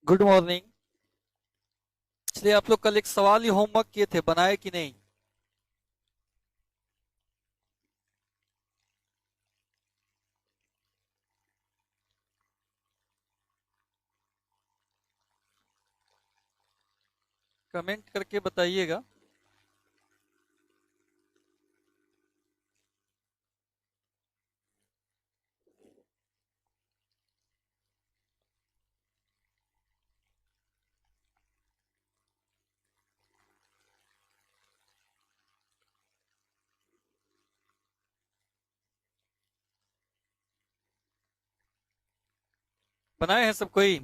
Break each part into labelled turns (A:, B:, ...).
A: Good morning. इसलिए आप लोग कल एक सवाल ही होमवर्क किए थे, बनाए कि नहीं? कमेंट करके बताइएगा। बनाए हैं सब कोई?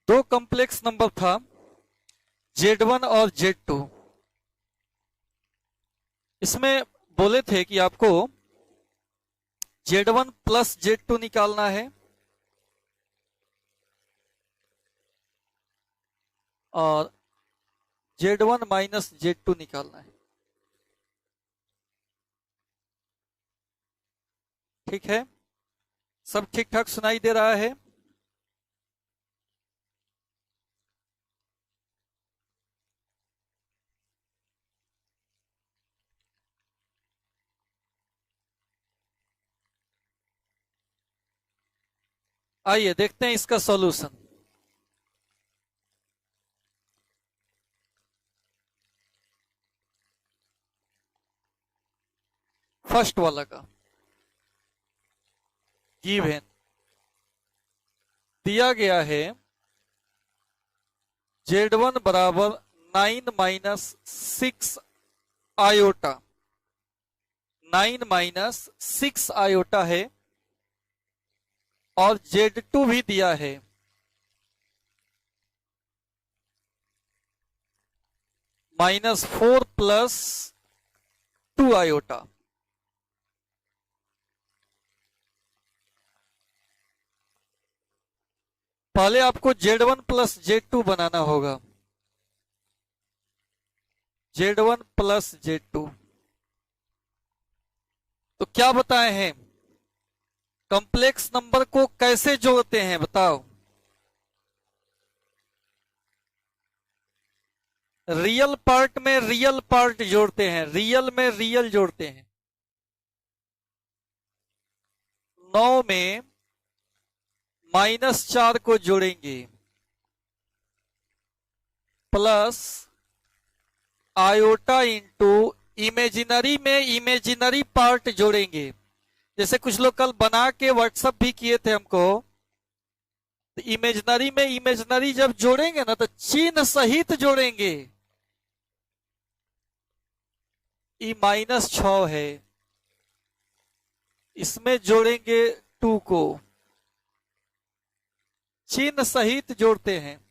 A: दो कॉम्प्लेक्स नंबर था, Z1 और Z2। इसमें बोले थे कि आपको Z1 प्लस Z2 निकालना है और Z1 माइनस Z2 निकालना है। ठीक है? सब ठीक ठाक सुनाई दे रहा है? आइए देखते हैं इसका सॉल्यूशन। फर्स्ट वाला का गिवन दिया गया है Z1 बराबर 9 - 6 आयोटा। 9 - 6 आयोटा है और Z2 भी दिया है -4 प्लस 2 आयोटा। पहले आपको Z1 प्लस Z2 बनाना होगा। Z1 प्लस Z2 तो क्या बताए हैं? कॉम्प्लेक्स नंबर को कैसे जोड़ते हैं बताओ? रियल पार्ट में रियल पार्ट जोड़ते हैं, रियल में रियल जोड़ते हैं। 9 में -4 को जोड़ेंगे प्लस आयोटा इंटू इमेजिनरी में इमेजिनरी पार्ट जोड़ेंगे। जैसे कुछ लोग कल बना के व्हाट्सएप भी किए थे हमको। तो इमेजिनरी में इमेजिनरी जब जोड़ेंगे ना तो चिन्ह सहित जोड़ेंगे। ई -6 है, इसमें जोड़ेंगे 2 को, चिन्ह सहित जोड़ते हैं।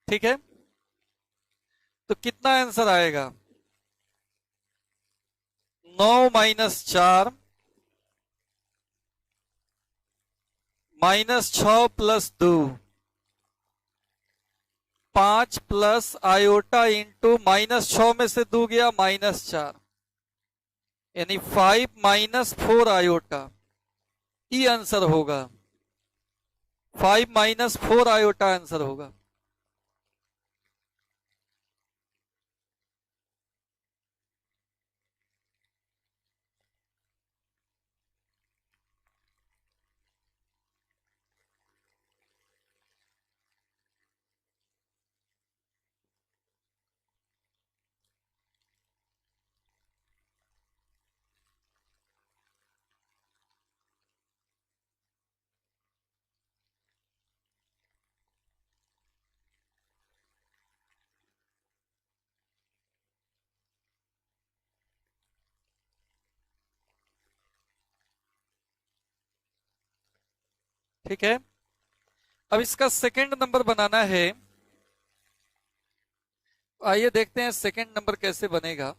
A: ठीक है? तो कितना आंसर आएगा? 9 - 4 -6 प्लस 2 5 प्लस आयोटा इंटू -6 में से 2 गया -4, यानी 5 - 4 आयोटा। ये आंसर होगा। 5 - 4 आयोटा आंसर होगा। ठीक है। अब इसका सेकंड नंबर बनाना है। आइए देखते हैं सेकंड नंबर कैसे बनेगा।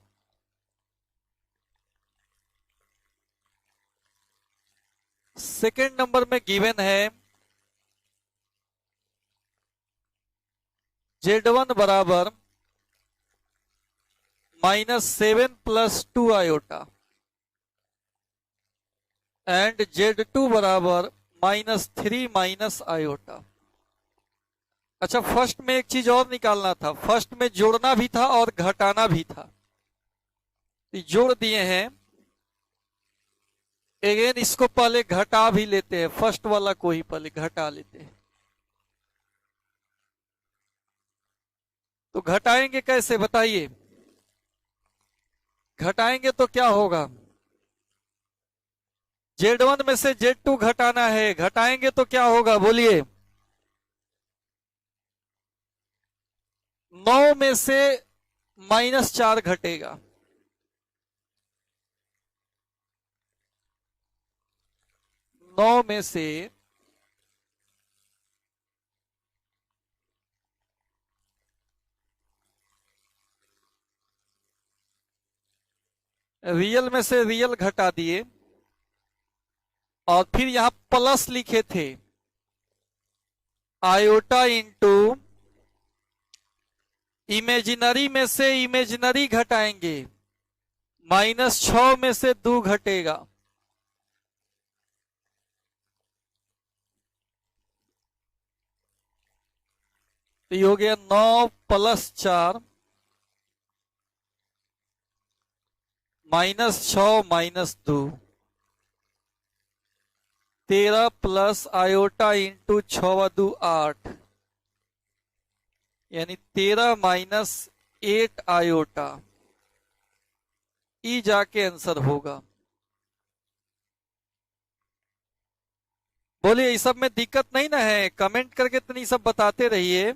A: सेकंड नंबर में गिवन है Z1 बराबर -7 + 2 आयोटा एंड Z2 बराबर -3 - आयोटा। अच्छा, फर्स्ट में एक चीज और निकालना था। फर्स्ट में जोड़ना भी था और घटाना भी था। तो जोड़ दिए हैं। अगेन इसको पहले घटा भी लेते हैं। फर्स्ट वाला को ही पहले घटा लेते हैं। तो घटाएंगे कैसे बताइए? घटाएंगे तो क्या होगा? Z1 में से Z2 घटाना है। घटाएंगे तो क्या होगा बोलिए? 9 में से -4 घटेगा। नौ में से रियल में से रियल घटा दिए और फिर यहां प्लस लिखे थे। आयोटा इंटू इमेजिनरी में से इमेजिनरी घटाएंगे। -6 में से 2 घटेगा। तो ये हो गया 9 + 4 -6 - 2 13 प्लस आयोटा इंटू 6 × 2 8 यानी 13 - 8 आयोटा। ई जाके आंसर होगा। बोलिए इस सब में दिक्कत नहीं ना है? कमेंट करके इतनी सब बताते रहिए।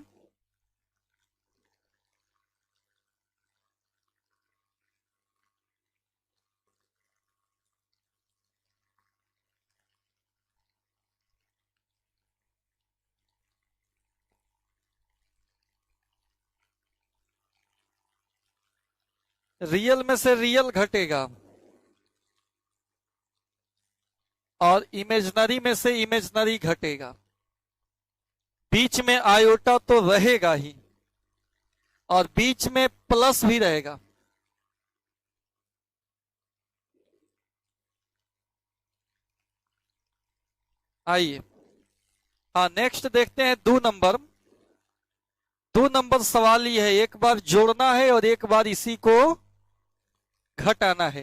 A: रियल में से रियल घटेगा और इमेजनरी में से इमेजनरी घटेगा। बीच में आयोटा तो रहेगा ही और बीच में प्लस भी रहेगा। आइए हाँ, नेक्स्ट देखते हैं 2 नंबर। 2 नंबर सवाल ये है, एक बार जोड़ना है और एक बार इसी को घटाना है।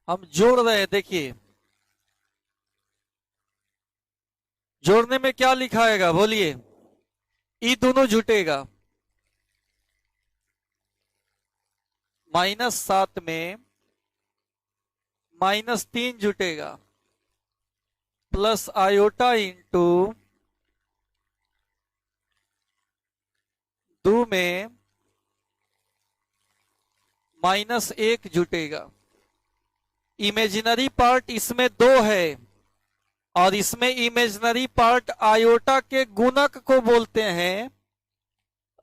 A: हम जोड़ रहे हैं। देखिए जोड़ने में क्या लिखाएगा बोलिए? ई दोनों जुटेगा। -7 में -3 जुटेगा प्लस आयोटा इंटू 2 में -1 जुटेगा। इमेजिनरी पार्ट इसमें 2 है और इसमें इमेजिनरी पार्ट आयोटा के गुणक को बोलते हैं।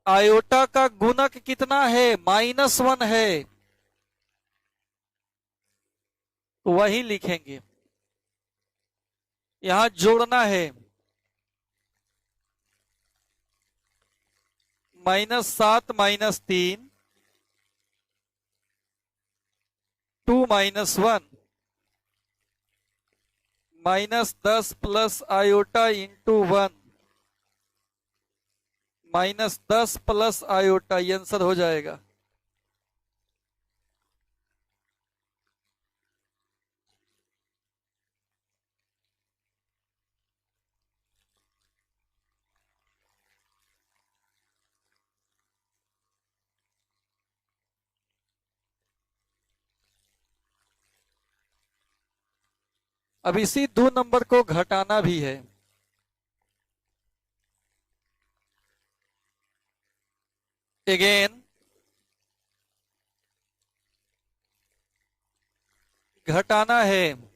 A: आयोटा का गुणक कितना है? -1 है। तो वही लिखेंगे। यहां जोड़ना है। -7 - 3 2 - 1 -10 plus iota into 1 -10 plus iota. ये आंसर हो जाएगा। अब इसी 2 नंबर को घटाना भी है। अगेन घटाना है।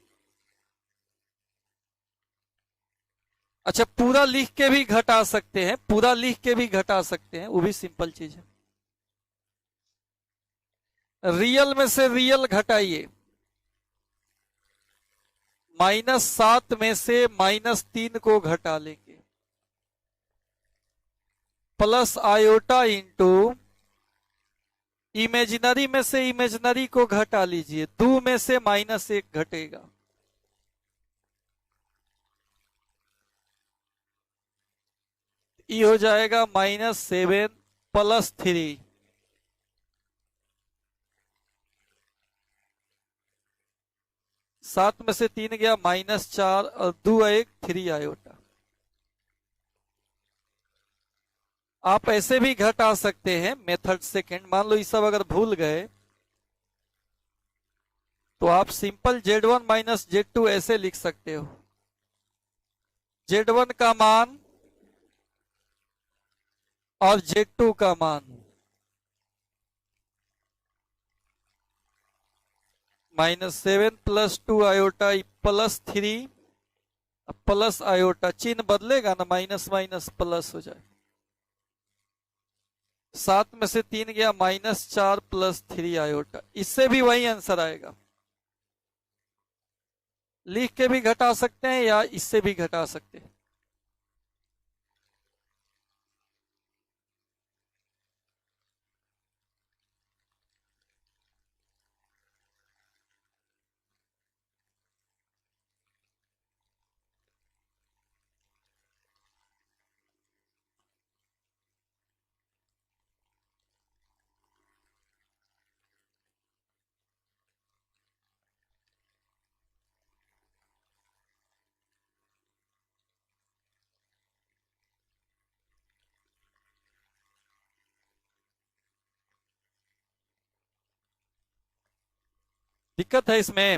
A: अच्छा, पूरा लिख के भी घटा सकते हैं, पूरा लिख के भी घटा सकते हैं, वो भी सिंपल चीज है। रियल में से रियल घटाइए। -7 में से -3 को घटा लेंगे, प्लस आयोटा इंटू इमेजिनरी में से इमेजिनरी को घटा लीजिए, 2 में से -1 घटेगा, ये हो जाएगा -7 + 3। 7 में से 3 गया -4 और 2 1 3 आयोटा। आप ऐसे भी घटा सकते हैं मेथड सेकंड। मान लो ये सब अगर भूल गए तो आप सिंपल Z1 - Z2 ऐसे लिख सकते हो। Z1 का मान और Z2 का मान -7 + 2 आयोटा +3 प्लस आयोटा, चिन्ह बदलेगा ना, माइनस माइनस प्लस हो जाए। 7 में से 3 गया -4 + 3 आयोटा, इससे भी वही आंसर आएगा। लिख के भी घटा सकते हैं या इससे भी घटा सकते हैं। दिक्कत है इसमें।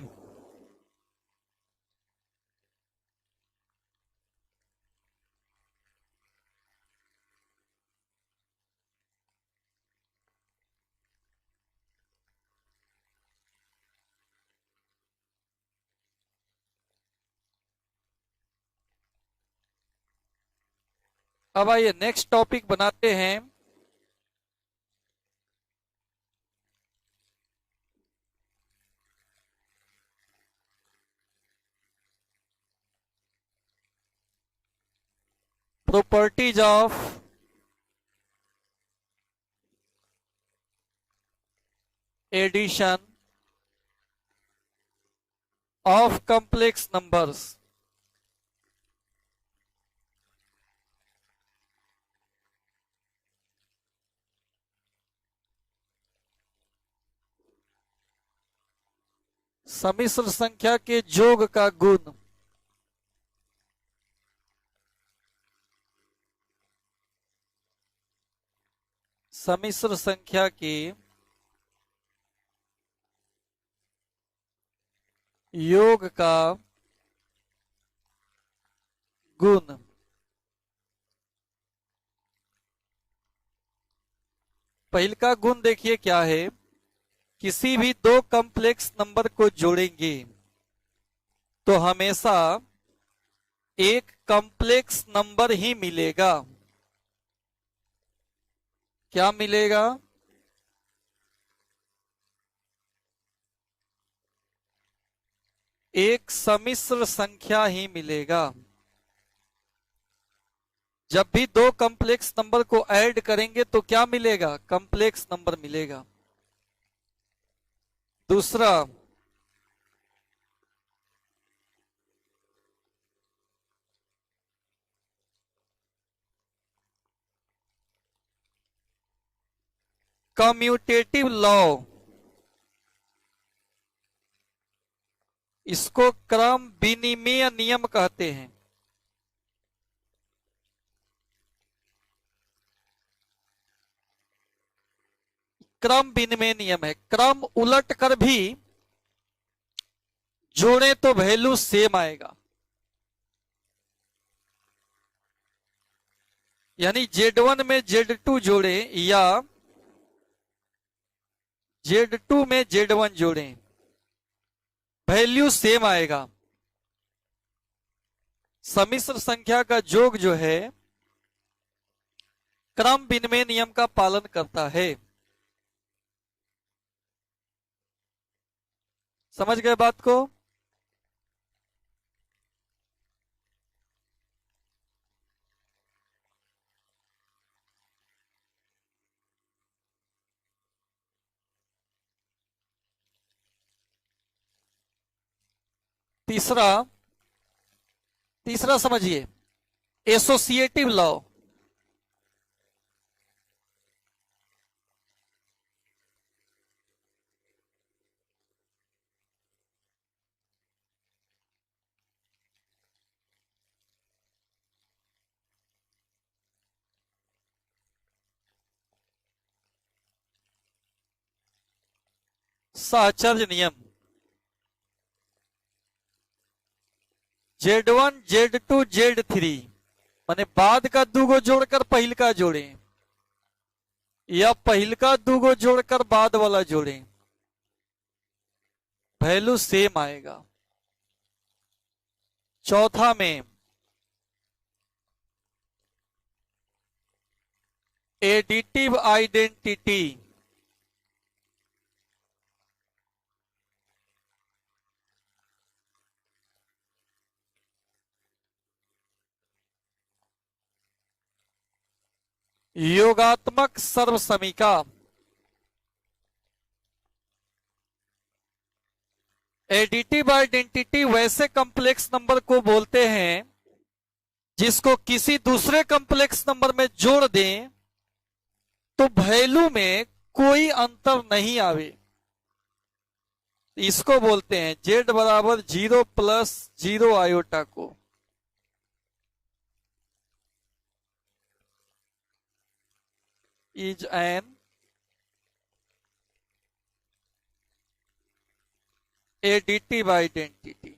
A: अब आइए नेक्स्ट टॉपिक बनाते हैं। Properties of addition of complex numbers. सम्मिश्र संख्या के जोग का गुण। सम्मिश्र संख्या के योग का गुण। पहले का गुण देखिए क्या है। किसी भी दो कॉम्प्लेक्स नंबर को जोड़ेंगे तो हमेशा एक कॉम्प्लेक्स नंबर ही मिलेगा। क्या मिलेगा? एक सम्मिश्र संख्या ही मिलेगा। जब भी दो कॉम्प्लेक्स नंबर को ऐड करेंगे तो क्या मिलेगा? कॉम्प्लेक्स नंबर मिलेगा। दूसरा, कम्यूटेटिव लॉ, इसको क्रम विनिमेय नियम कहते हैं। क्रम विनिमय नियम है। क्रम उलट कर भी जोड़े तो वैल्यू सेम आएगा। यानी Z1 में Z2 जोड़े या Z2 में Z1 जोड़े, वैल्यू सेम आएगा। सम्मिश्र संख्या का योग जो है क्रम विनिमय नियम का पालन करता है। समझ गए बात को? तीसरा समझिए, एसोसिएटिव लॉ। साहचर्य नियम। Z1 Z2 Z3 माने बाद का दूगो जोड़कर पहिल का जोड़े या पहिल का दूगो जोड़कर बाद वाला जोड़े, वैल्यू सेम आएगा। चौथा में एडिटिव आइडेंटिटी। योगात्मक सर्वसमीका। एडिटिव आइडेंटिटी वैसे कॉम्प्लेक्स नंबर को बोलते हैं जिसको किसी दूसरे कॉम्प्लेक्स नंबर में जोड़ दें तो वैल्यू में कोई अंतर नहीं आवे। इसको बोलते हैं z बराबर 0 प्लस 0 आयोटा को। Is an additive identity.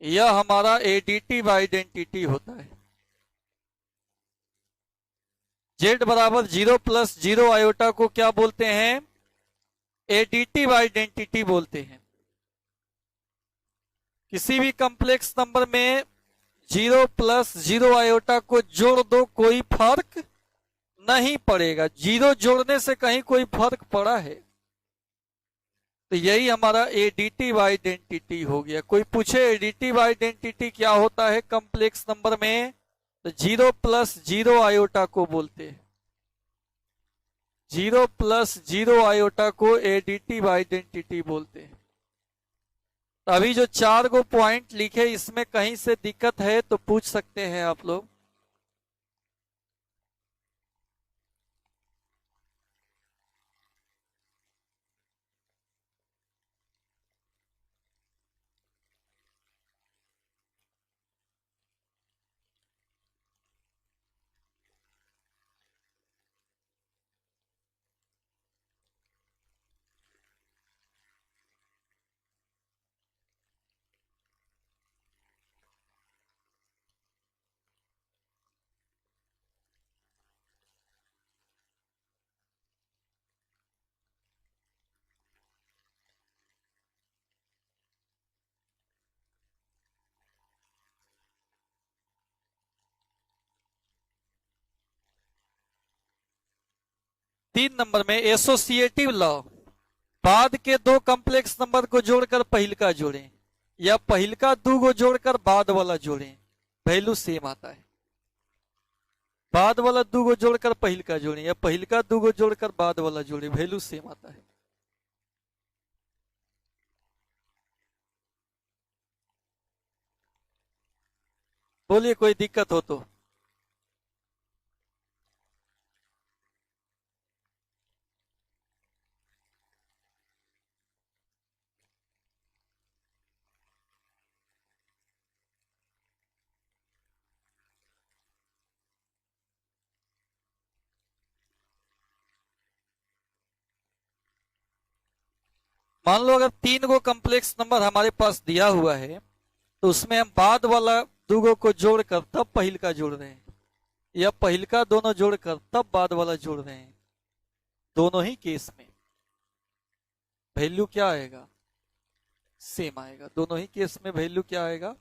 A: यह हमारा एडिटिव आइडेंटिटी होता है। z बराबर 0 प्लस 0 आयोटा को क्या बोलते हैं? एडिटिव आइडेंटिटी बोलते हैं। किसी भी कॉम्प्लेक्स नंबर में 0 प्लस 0 आयोटा को जोड़ दो, कोई फर्क नहीं पड़ेगा। 0 जोड़ने से कहीं कोई फर्क पड़ा है? तो यही हमारा एडिटिव आइडेंटिटी हो गया। कोई पूछे एडिटिव आइडेंटिटी क्या होता है कॉम्प्लेक्स नंबर में, तो 0 प्लस 0 आयोटा को बोलते हैं। 0 प्लस 0 आयोटा को एडिटिव आइडेंटिटी बोलते हैं। तो अभी जो 4 गो पॉइंट लिखे, इसमें कहीं से दिक्कत है तो पूछ सकते हैं आप लोग। तीन नंबर में एसोसिएटिव लॉ। बाद के दो कॉम्प्लेक्स नंबर को जोड़कर पहिल का जोड़ें या पहिल का दो को जोड़कर बाद वाला जोड़ें, वैल्यू सेम आता है। बाद वाला दो को जोड़कर पहिल का जोड़ें या पहिल का दो को जोड़कर बाद वाला जोड़ें, वैल्यू सेम आता है। बोलिए कोई दिक्कत हो तो। मान लो अगर 3 गो कॉम्प्लेक्स नंबर हमारे पास दिया हुआ है तो उसमें हम बाद वाला दूगो को जोड़कर तब पहिल का जोड़ रहे हैं या पहिल का दोनों जोड़कर तब बाद वाला जोड़ रहे हैं। दोनों ही केस में वैल्यू क्या आएगा? सेम आएगा। दोनों ही केस में वैल्यू क्या आएगा?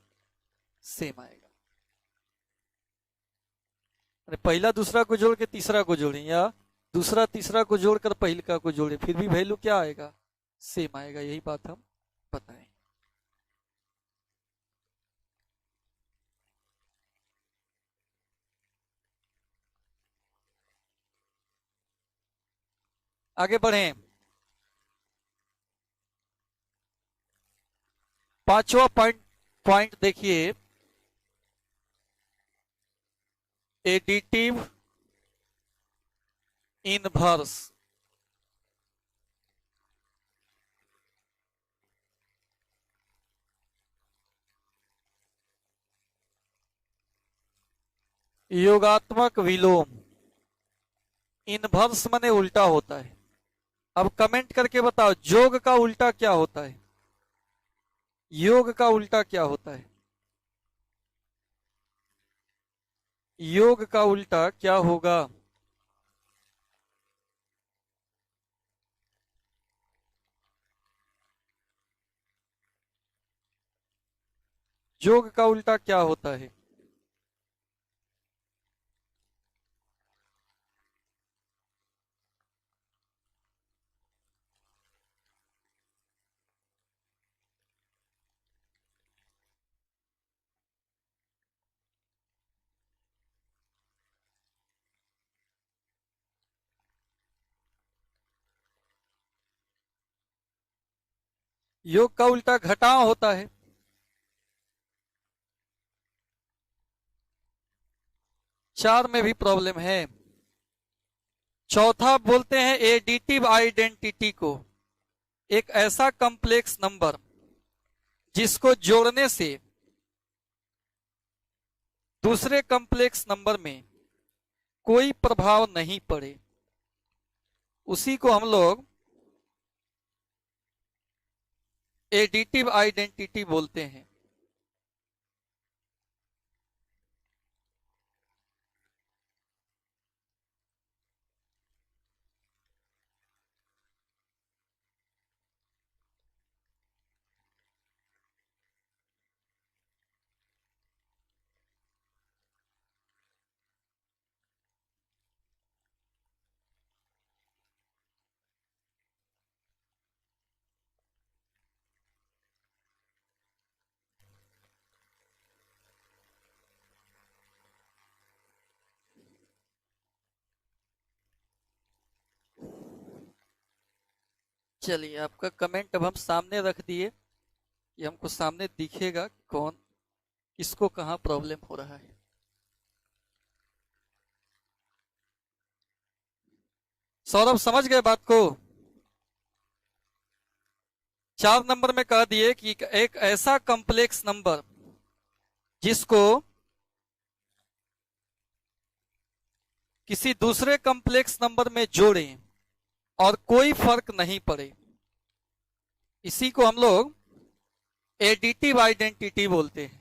A: सेम आएगा। पहला दूसरा को जोड़ के तीसरा को जोड़ें या दूसरा तीसरा को जोड़कर पहला को जोड़े, फिर भी वैल्यू क्या आएगा? सेम आएगा। यही बात हम बताएं। आगे बढ़ें। पांचवा पॉइंट देखिए, एडिटिव इनवर्स। योगात्मक विलोम। इनवर्स माने उल्टा होता है। अब कमेंट करके बताओ, जोग का उल्टा क्या होता है? योग का उल्टा क्या होता है? योग का उल्टा क्या होगा? योग का उल्टा क्या होता है? योग का उल्टा घटाव होता है। चार में भी प्रॉब्लम है। चौथा बोलते हैं एडिटिव आइडेंटिटी को, एक ऐसा कॉम्प्लेक्स नंबर जिसको जोड़ने से दूसरे कॉम्प्लेक्स नंबर में कोई प्रभाव नहीं पड़े, उसी को हम लोग एडिटिव आइडेंटिटी बोलते हैं। चलिए, आपका कमेंट अब हम सामने रख दिए, ये हमको सामने दिखेगा कौन किसको कहां प्रॉब्लम हो रहा है। सौरभ समझ गए बात को? 4 नंबर में कह दिए कि एक ऐसा कॉम्प्लेक्स नंबर जिसको किसी दूसरे कॉम्प्लेक्स नंबर में जोड़ें और कोई फर्क नहीं पड़े, इसी को हम लोग एडिटिव आइडेंटिटी बोलते हैं।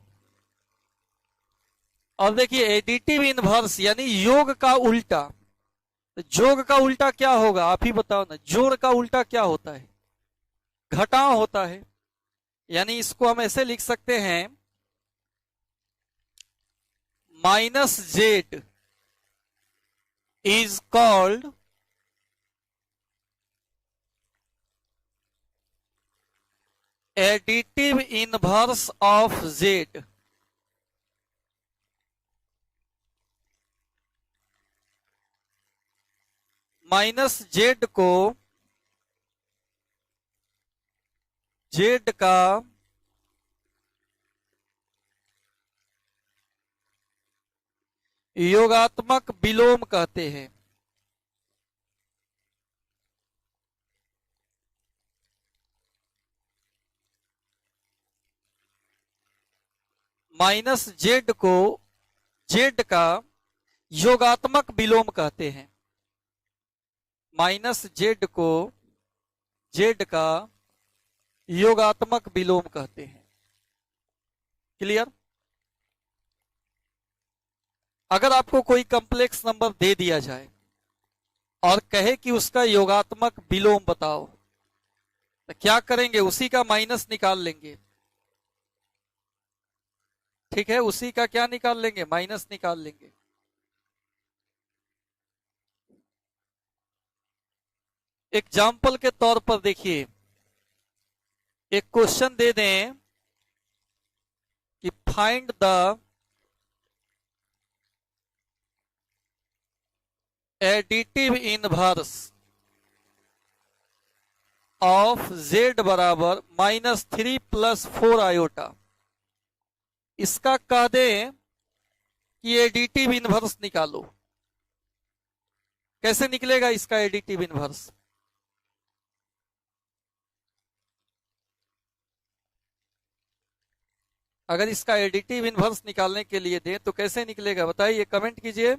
A: और देखिए, एडिटिव इनवर्स यानी योग का उल्टा। तो जोग का उल्टा क्या होगा? आप ही बताओ ना। जोड़ का उल्टा क्या होता है? घटाव होता है। यानी इसको हम ऐसे लिख सकते हैं, -z is called additive inverse of z। -z को z का योगात्मक विलोम कहते हैं। -z को z का योगात्मक विलोम कहते हैं। -z को z का योगात्मक विलोम कहते हैं। क्लियर? अगर आपको कोई कॉम्प्लेक्स नंबर दे दिया जाए और कहे कि उसका योगात्मक विलोम बताओ, तो क्या करेंगे, उसी का माइनस निकाल लेंगे। ठीक है, उसी का क्या निकाल लेंगे, माइनस निकाल लेंगे। एग्जाम्पल के तौर पर देखिए, एक क्वेश्चन दे दें कि find the additive inverse of z बराबर -3 + 4 आयोटा। इसका कह दें कि एडिटिव इनवर्स निकालो। कैसे निकलेगा इसका एडिटिव इनवर्स? अगर इसका एडिटिव इनवर्स निकालने के लिए दें तो कैसे निकलेगा, बताइए, कमेंट कीजिए।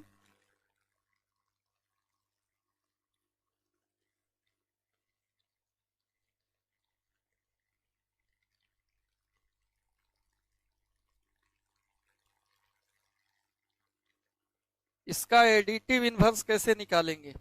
A: इसका एडिटिव इनवर्स कैसे निकालेंगे?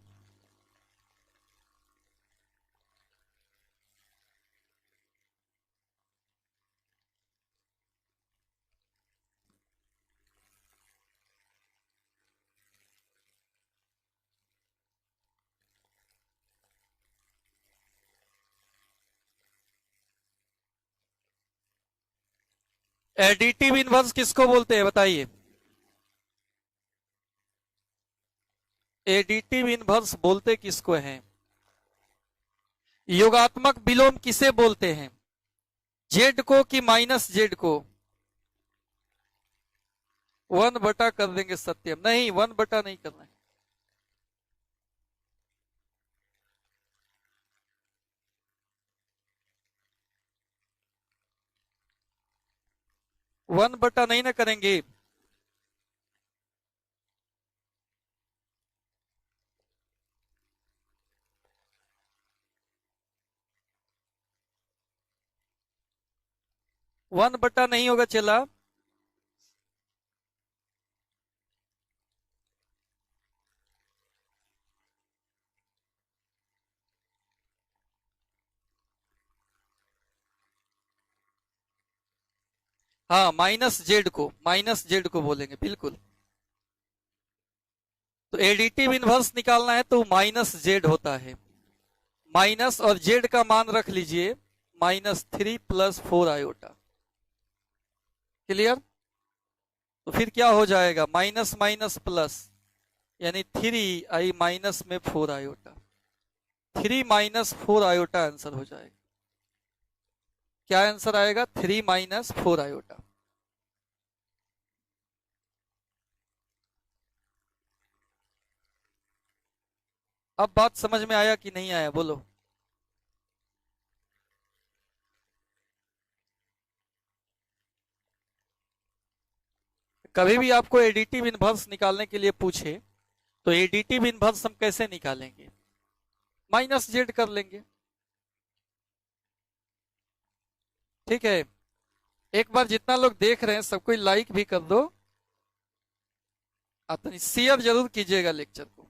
A: एडिटिव इनवर्स किसको बोलते हैं, बताइए। एडिटिव इनवर्स बोलते किसको हैं? योगात्मक विलोम किसे बोलते हैं, जेड को कि माइनस जेड को? 1/, कर देंगे सत्यम, नहीं 1/, नहीं करना है। 1/, नहीं ना करेंगे। वन बटा नहीं होगा चला। हाँ, माइनस जेड को बोलेंगे, बिल्कुल। तो एडिटिव इनवर्स निकालना है तो माइनस जेड होता है। माइनस और जेड का मान रख लीजिए -3 + 4 आयोटा। क्लियर? तो फिर क्या हो जाएगा, माइनस माइनस प्लस, यानी 3 आई माइनस में 4 आयोटा। 3 - 4 आयोटा आंसर हो जाएगा। क्या आंसर आएगा? 3 - 4 आयोटा। अब बात समझ में आया कि नहीं आया, बोलो। कभी भी आपको एडिटिव इनवर्स निकालने के लिए पूछे तो एडिटिव इनवर्स हम कैसे निकालेंगे, माइनस जेड कर लेंगे। ठीक है, एक बार जितना लोग देख रहे हैं सबको लाइक भी कर दो, अपनी शेयर जरूर कीजिएगा लेक्चर को।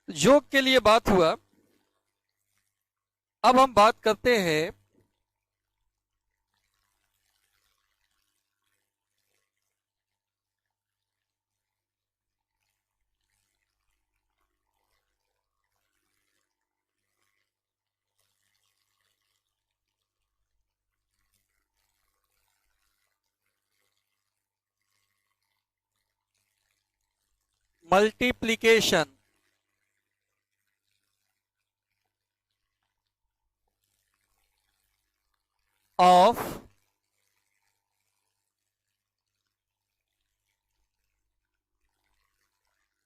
A: जोक के लिए बात हुआ। अब हम बात करते हैं multiplication of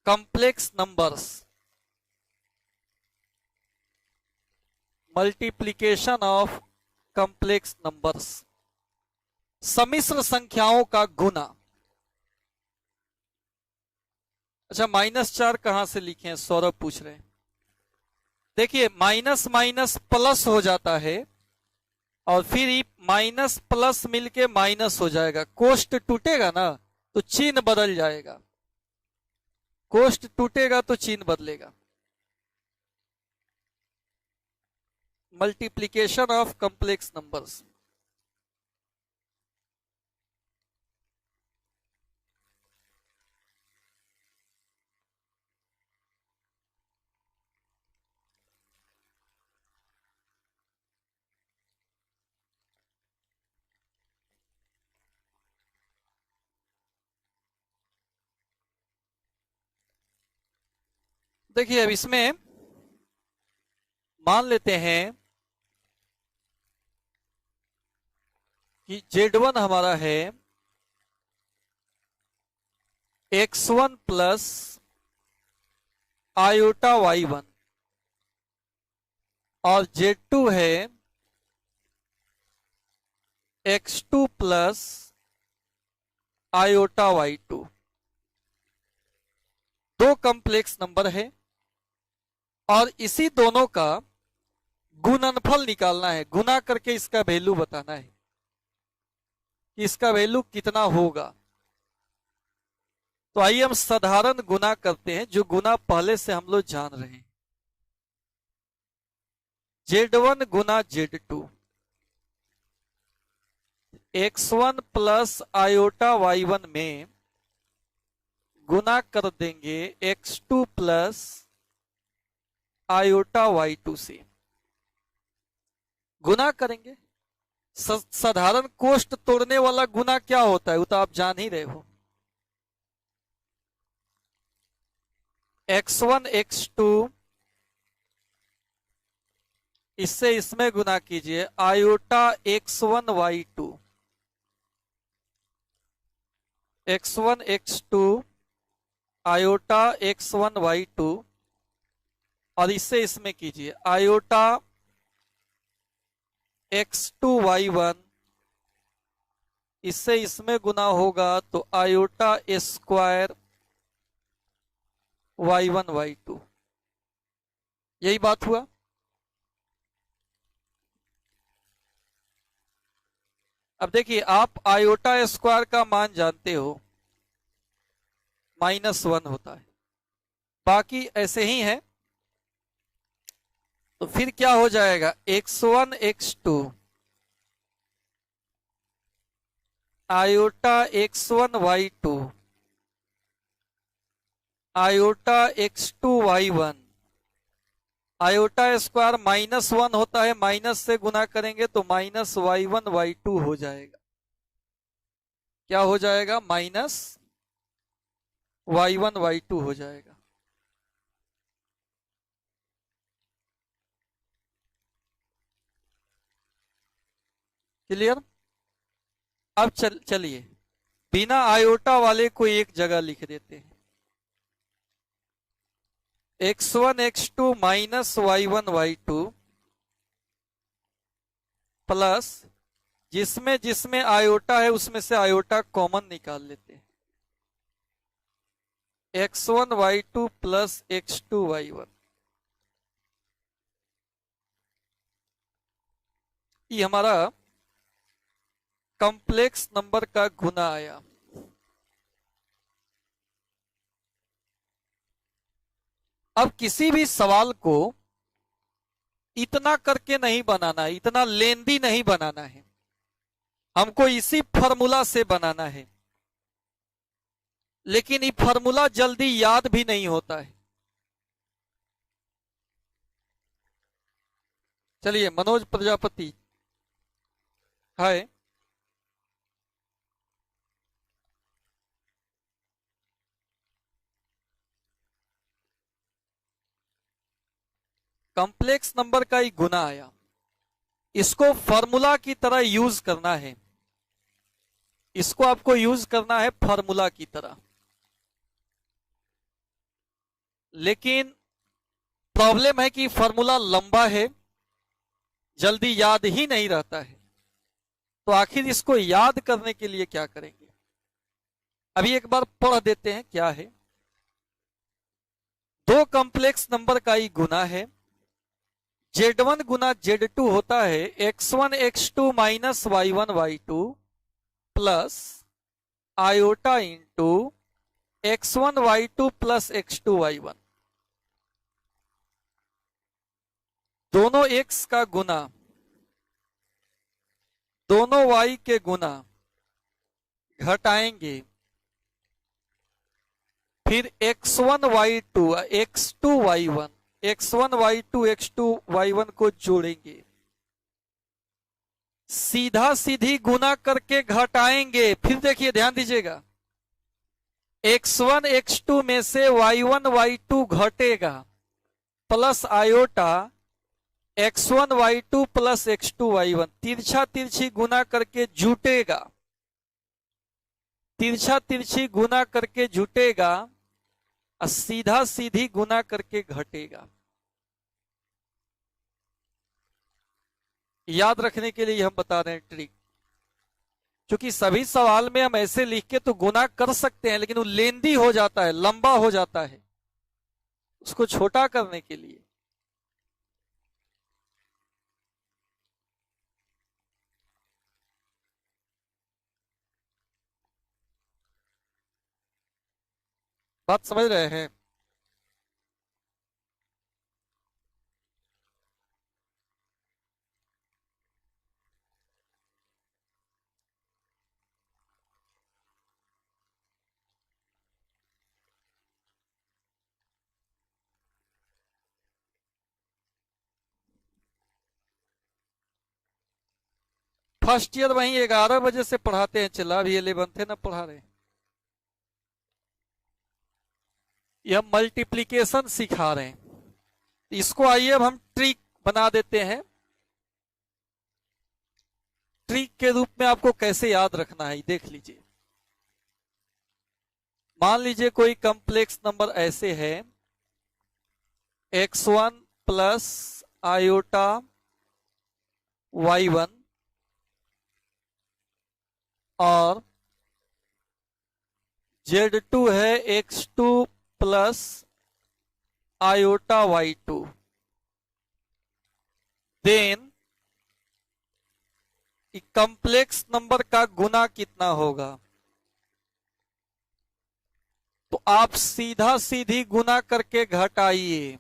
A: complex numbers. Multiplication of complex numbers, सम्मिश्र संख्याओं का गुना। अच्छा, -4 कहां से लिखे हैं, सौरभ पूछ रहे हैं। देखिए, माइनस माइनस प्लस हो जाता है और फिर माइनस प्लस मिलके माइनस हो जाएगा, कोष्ट टूटेगा ना तो चिन्ह बदल जाएगा। कोष्ट टूटेगा तो चिन्ह बदलेगा। Multiplication of complex numbers. देखिए अब इसमें मान लेते हैं कि Z1 हमारा है x1 प्लस आयोटा y1 और Z2 है x2 प्लस आयोटा y2। दो कॉम्प्लेक्स नंबर है और इसी दोनों का गुणनफल निकालना है, गुना करके इसका वैल्यू बताना है कि इसका वैल्यू कितना होगा। तो आइए हम साधारण गुना करते हैं, जो गुना पहले से हम लोग जान रहे हैं। Z1 गुना Z2, x1 plus iota y1 में गुना कर देंगे x2 प्लस आयोटा y2 से, गुना करेंगे। साधारण कोष्ट तोड़ने वाला गुना क्या होता है वो तो आप जान ही रहे हो। x1 x2 इससे इसमें गुना कीजिए iota x1 y2, x1 x2 iota x1 y2 और इससे इसमें कीजिए आयोटा x2 y1, इससे इसमें गुना होगा तो आयोटा स्क्वायर y1 y2। यही बात हुआ। अब देखिए आप आयोटा स्क्वायर का मान जानते हो -1 होता है, बाकी ऐसे ही है। तो फिर क्या हो जाएगा x1 x2 iota x1 y2 iota x2 y1, iota square -1 होता है, माइनस से गुना करेंगे तो -y1 y2 हो जाएगा। क्या हो जाएगा -y1 y2 हो जाएगा। क्लियर। अब चलिए बिना आयोटा वाले को एक जगह लिख देते हैं, x1 x2 minus y1 y2 plus जिसमें जिसमें आयोटा है उसमें से आयोटा कॉमन निकाल लेते हैं, x1 y2 plus x2 y1। ये हमारा कॉम्प्लेक्स नंबर का गुना आया। अब किसी भी सवाल को इतना करके नहीं बनाना है, इतना लेंदी नहीं बनाना है, हमको इसी फॉर्मूला से बनाना है। लेकिन ये फॉर्मूला जल्दी याद भी नहीं होता है। चलिए मनोज प्रजापति, हाय। कॉम्प्लेक्स नंबर का ही गुना आया, इसको फॉर्मूला की तरह यूज करना है, इसको आपको यूज करना है फॉर्मूला की तरह। लेकिन प्रॉब्लम है कि फॉर्मूला लंबा है, जल्दी याद ही नहीं रहता है। तो आखिर इसको याद करने के लिए क्या करेंगे, अभी एक बार पढ़ देते हैं क्या है। दो कॉम्प्लेक्स नंबर का ही गुना है, Z1 गुना Z2 होता है x1 x2 minus y1 y2 plus iota into x1y2 plus x2y1, दोनों x का गुना दोनों y के गुना घटाएंगे, फिर x1y2 x2y1 x1y2 x2y1 को जोड़ेंगे, सीधा सीधी गुना करके घटाएंगे। फिर देखिए ध्यान दीजिएगा, x1 x2 में से y1 y2 घटेगा plus iota x1 y2 plus x2 y1, तिरछा तिरछी गुना करके जुटेगा, तिरछा तिरछी गुना करके जुटेगा और सीधा सीधी गुना करके घटेगा। याद रखने के लिए हम बता रहे हैं ट्रिक, क्योंकि सभी सवाल में हम ऐसे लिख के तो गुना कर सकते हैं, लेकिन वो लेंदी हो जाता है, लंबा हो जाता है। उसको छोटा करने के लिए बात समझ रहे हैं? फर्स्ट ईयर वहीं 11 बजे से पढ़ाते हैं, चला अभी 11th है ना पढ़ा रहे हैं। ये हम मल्टीप्लीकेशन सिखा रहे हैं। इसको आइए अब हम ट्रिक बना देते हैं। ट्रिक के रूप में आपको कैसे याद रखना है देख लीजिए। मान लीजिए कोई कॉम्प्लेक्स नंबर ऐसे है x1 प्लस आयोटा y1 और z2 है x2 plus iota y2, then complex number का गुना कितना होगा? तो आप सीधा सीधी गुना करके घटाइए,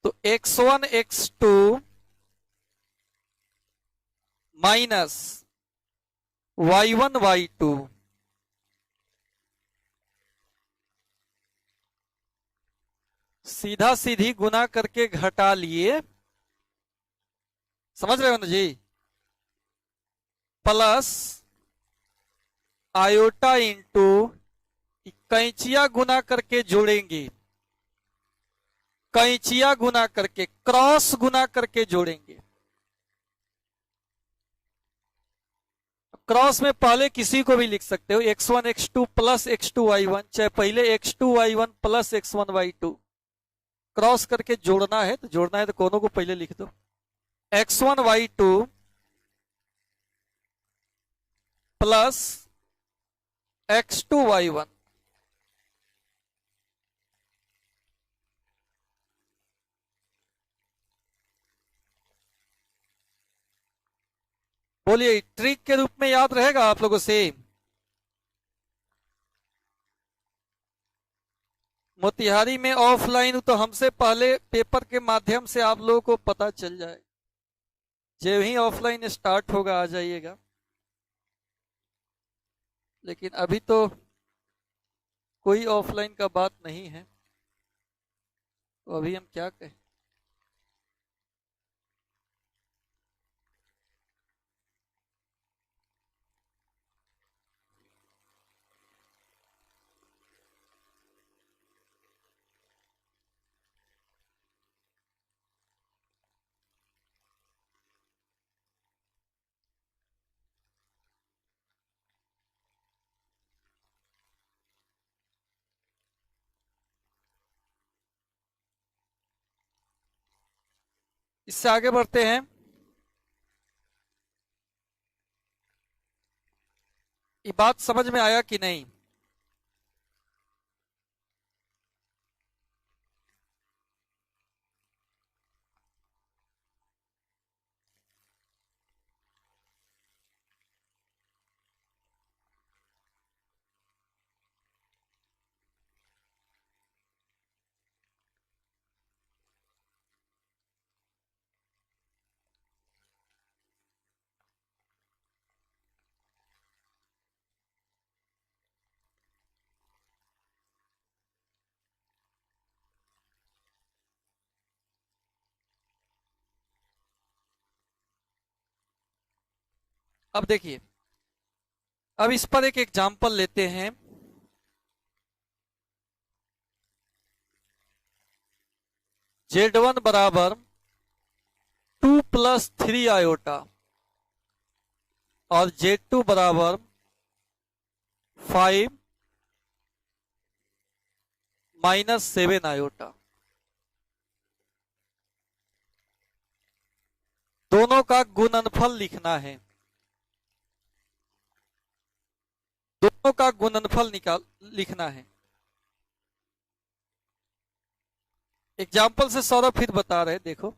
A: तो x1 x2 minus y1 y2, सीधा सीधी गुना करके घटा लिए, समझ रहे हो ना जी? प्लस आयोटा इंटू कैंचिया गुना करके जोड़ेंगे, कैंचिया गुना करके क्रॉस गुना करके जोड़ेंगे। क्रॉस में पहले किसी को भी लिख सकते हो, x1 x2 plus x2 y1, चाहे पहले x2 y1 plus x1 y2, cross करके जोड़ना है तो दोनों को पहले लिख दो, x1 y2 plus x2 y1। बोलिए ट्रिक के रूप में याद रहेगा आप लोगों से? मोतिहारी में ऑफलाइन तो हमसे पहले पेपर के माध्यम से आप लोगों को पता चल जाए, जब ही ऑफलाइन स्टार्ट होगा आ जाइएगा, लेकिन अभी तो कोई ऑफलाइन का बात नहीं है, तो अभी हम क्या कहें। इससे आगे बढ़ते हैं। ये बात समझ में आया कि नहीं? अब देखिए, अब इस पर एक एग्जाम्पल लेते हैं। Z1 बराबर 2+3 आयोटा और Z2 बराबर 5 -7 आयोटा। दोनों का गुणनफल लिखना है। दोनों का गुणनफल लिखना है। एग्जाम्पल से सौरभ फिर बता रहे, देखो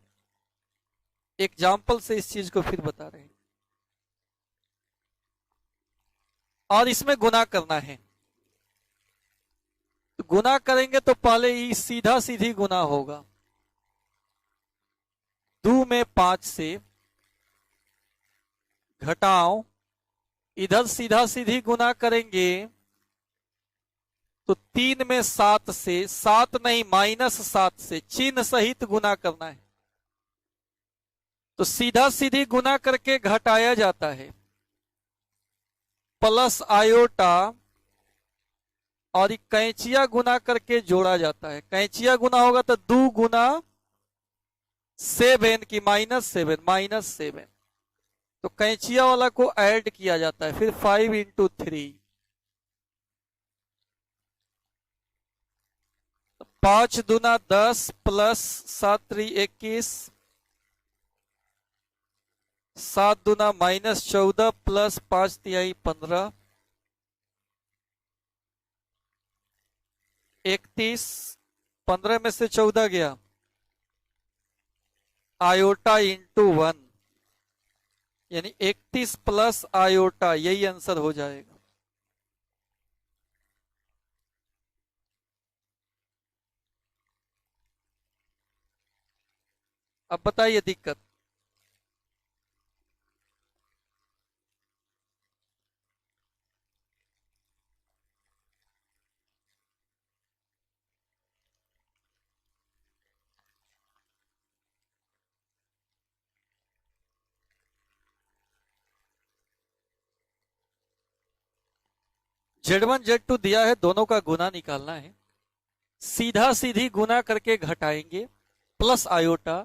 A: एग्जाम्पल से इस चीज को फिर बता रहे हैं। और इसमें गुना करना है। तो गुना करेंगे तो पहले ही सीधा सीधी गुना होगा। 2 में 5 से घटाओ, इधर सीधा सीधी गुना करेंगे तो 3 में 7 से, 7 नहीं -7 से चिन्ह सहित गुना करना है। तो सीधा सीधी गुना करके घटाया जाता है, प्लस आयोटा, और कैंचिया गुना करके जोड़ा जाता है। कैंचिया गुना होगा तो 2 गुना 7 की -7 तो कैंचिया वाला को ऐड किया जाता है। फिर 5 × 3, 5 दूना 10 प्लस 7 × 21, 7 दूना -14 प्लस 5 × 15, 31, 15 में से 14 गया, आयोटा × 1 यानी 31 प्लस आयोटा, यही आंसर हो जाएगा। अब बताइए दिक्कत। Z1 Z2 दिया है, दोनों का गुना निकालना है। सीधा सीधी गुना करके घटाएंगे, प्लस आयोटा,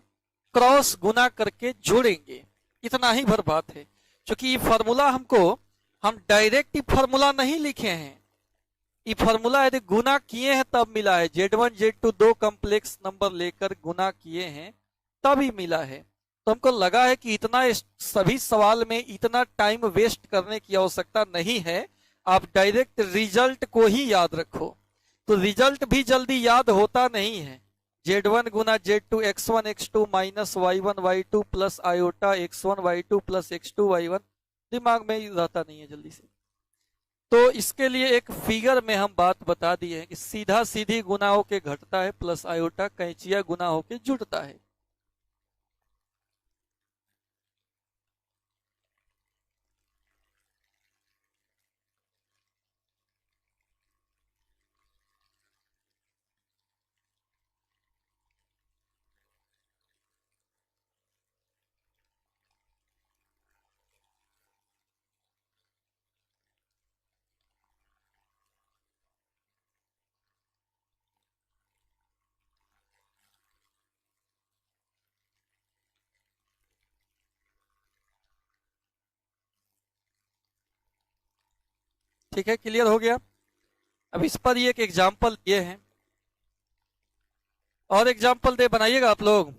A: क्रॉस गुना करके जोड़ेंगे। इतना ही भर बात है। क्योंकि ये फॉर्मूला हम डायरेक्ट ही फॉर्मूला नहीं लिखे हैं। ये फॉर्मूला यदि गुना किए हैं तब मिला है। Z1 Z2 दो कॉम्प्लेक्स नंबर लेकर गुना किए हैं तब ही मिला है। तो हमको लगा है कि इतना सभी सवाल में इतना टाइम वेस्ट करने की आवश्यकता नहीं है। आप डायरेक्ट रिजल्ट को ही याद रखो। तो रिजल्ट भी जल्दी याद होता नहीं है। Z1 गुना Z2 x1 x2 minus y1 y2 plus iota x1 y2 plus x2 y1 दिमाग में रहता नहीं है जल्दी से। तो इसके लिए एक फिगर में हम बात बता दिए हैं कि सीधा सीधी गुना होके घटता है, प्लस आयोटा कैंचिया गुना होके जुड़ता है। ठीक है, क्लियर हो गया। अब इस पर ये एक एग्जाम्पल दिए हैं, और एग्जाम्पल दे बनाइएगा आप लोग।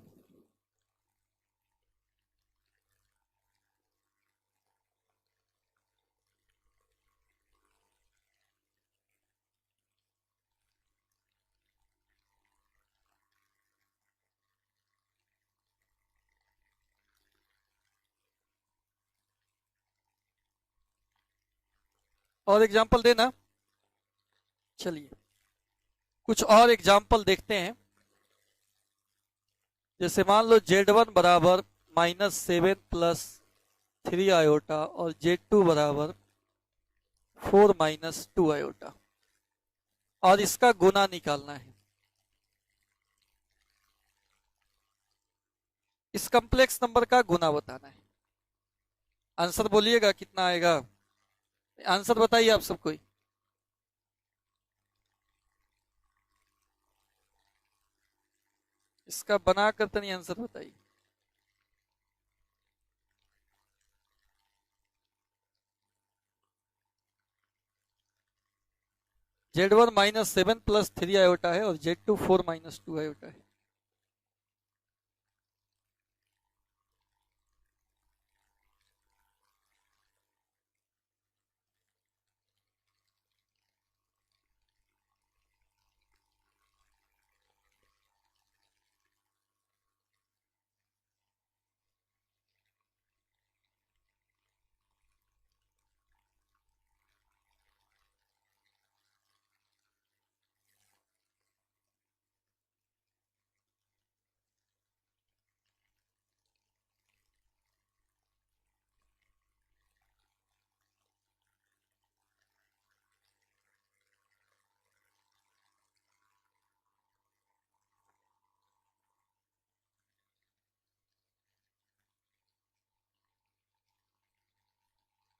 A: और एग्जाम्पल देना। चलिए कुछ और एग्जाम्पल देखते हैं। जैसे मान लो Z1 बराबर -7 प्लस 3 आयोटा और Z2 बराबर 4 - 2 आयोटा, और इसका गुना निकालना है। इस कॉम्प्लेक्स नंबर का गुना बताना है। आंसर बोलिएगा कितना आएगा, आंसर बताइए आप सब कोई। इसका बना कर तनी आंसर बताइए। Z1 -7 + 3 आयोटा है और Z2 4 - 2 आयोटा है।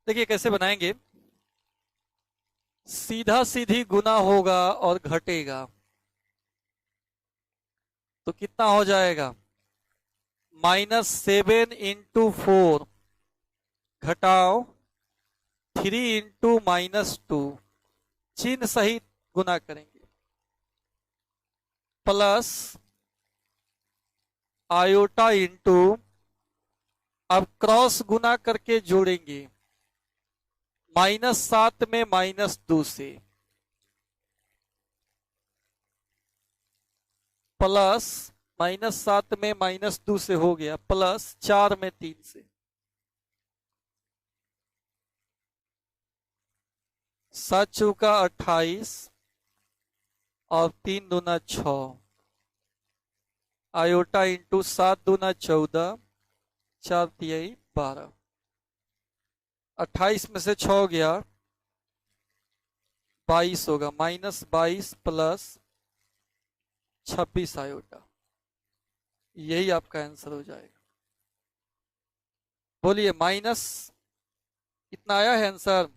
A: देखिए कैसे बनाएंगे, सीधा सीधी गुना होगा और घटेगा तो कितना हो जाएगा, -7 × 4 घटाओ 3 × -2, चिन्ह सहित गुना करेंगे, प्लस आयोटा इंटू, अब क्रॉस गुना करके जोड़ेंगे, -7 में -2 से, प्लस -7 में -2 से हो गया, प्लस 4 में 3 से, 7 चौका 28 और 3 दूना 6, आयोटा इंटू 7 दूना 14, 4 तिहाई 12, 28 में से 6 गया 22 होगा, -22 प्लस 26 आयोटा, यही आपका आंसर हो जाएगा। बोलिए माइनस कितना आया है आंसर,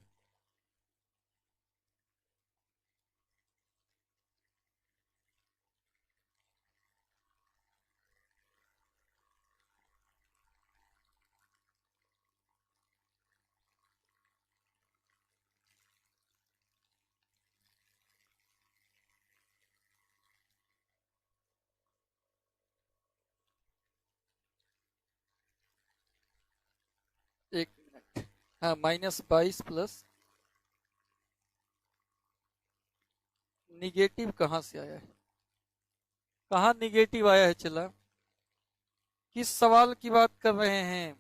A: एक मिनट, हाँ -22 प्लस निगेटिव कहां से आया है, कहां निगेटिव आया है, चला किस सवाल की बात कर रहे हैं,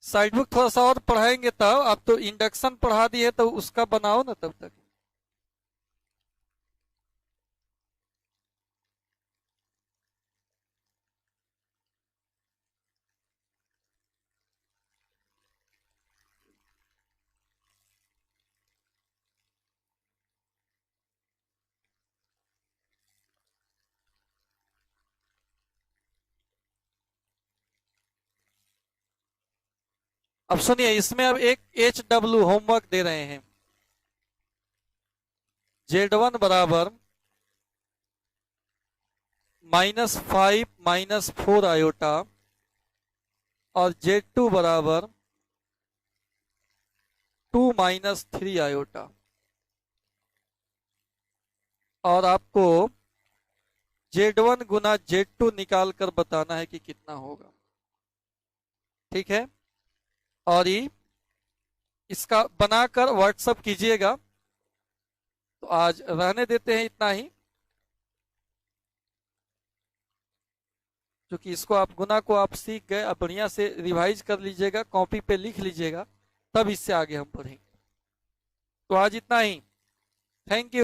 A: साइड बुक थोड़ा सा और पढ़ाएंगे तब, आप तो इंडक्शन पढ़ा दिए तो उसका बनाओ ना तब तक। अब सुनिए, इसमें अब एक HW होमवर्क दे रहे हैं, Z1 बराबर -5 - 4 आयोटा और Z2 बराबर 2 - 3 आयोटा, और आपको Z1 गुना Z2 निकाल कर बताना है कि कितना होगा, ठीक है। और ये इसका बनाकर व्हाट्सएप कीजिएगा। तो आज रहने देते हैं इतना ही, क्योंकि इसको आप गुना को आप सीख गए, आप बढ़िया से रिवाइज कर लीजिएगा, कॉपी पे लिख लीजिएगा, तब इससे आगे हम पढ़ेंगे। तो आज इतना ही, थैंक यू।